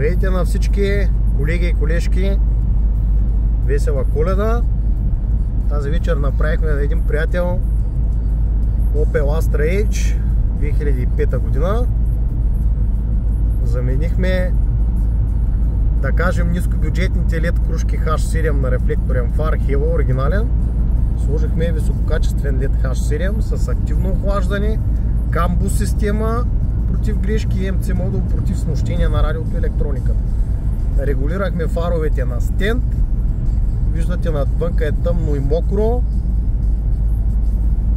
Здравейте на всички колеги и колежки! Весела Коледа! Тази вечер направихме на един приятел Opel Astra H 2005 година. Заменихме, да кажем, нискобюджетните LED кружки H7 на рефлекторен фар Hella оригинален. Сложихме висококачествен LED H7 с активно охлаждане, камбус система против грешки и MC модул против смущение на радиото и електрониката. Регулирахме фаровете на стенд. Виждате, навънка е тъмно и мокро.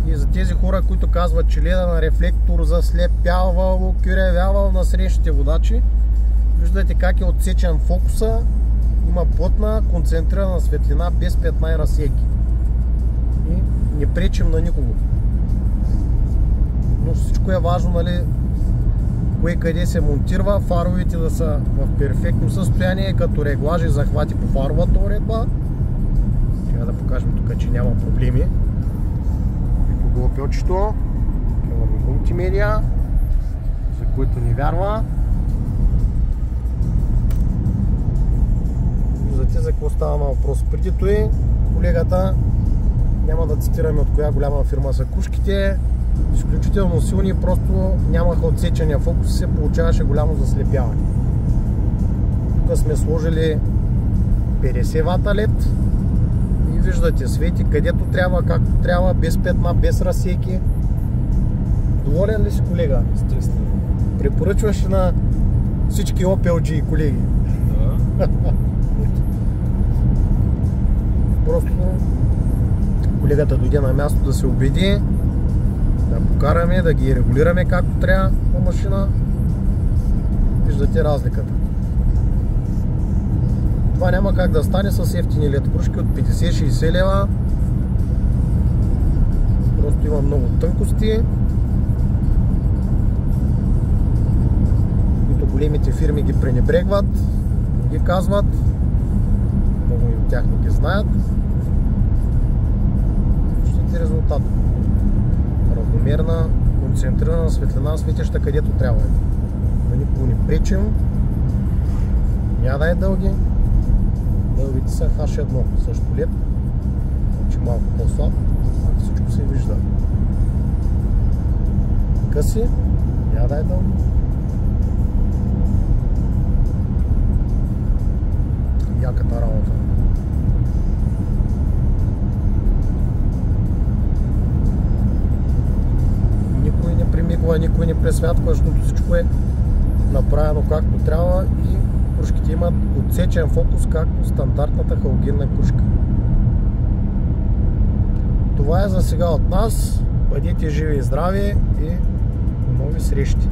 И за тези хора, които казват, че леда на рефлектор заслепявал, кюревявал на срещните водачи, виждате как е отсечен фокуса. Има плътна, концентрирана светлина без петна и разсеки. И не пречим на никого. Но всичко е важно, нали, кое къде се монтира, фаровете да са в перфектно състояние, като реглажи и захвати по фаровата уредба. Сега да покажем тук, че няма проблеми. Опелчето, имаме мултимедия, за които не вярва. Виждате за какво става на въпрос. Преди той колегата, няма да цитираме от коя голяма фирма са кружките, изключително силни, просто нямаха отсечения фокус и се получаваше голямо заслепяване. Тук сме сложили 50 вата LED и виждате, свети където трябва, както трябва, без петна, без разсеки. Доволен ли си, колега? Естествено. Препоръчваш на всички Opel-джи колеги? Да. Просто колегата дойде на място да се убеди, да покараме, да ги регулираме както трябва на машина. Виждате разликата. Това няма как да стане с ефтини LED кружки от 50-60 лева. Просто има много тънкости, които големите фирми ги пренебрегват, ги казват. Много от тях не ги знаят. Виждате резултат. Равномерна, концентрирана светлина, светеща където трябва. Да никого не пречим. Няма да е дълги. Дългите са H1, също LED, че малко по-слаб, всичко се вижда. Къси, няма да е дълги. Яката работа. Никой не примигва, никой не пресвятва, защото всичко е направено както трябва и кружките имат отсечен фокус, както стандартната халогенна кружка. Това е за сега от нас. Бъдете живи и здрави и до нови срещи!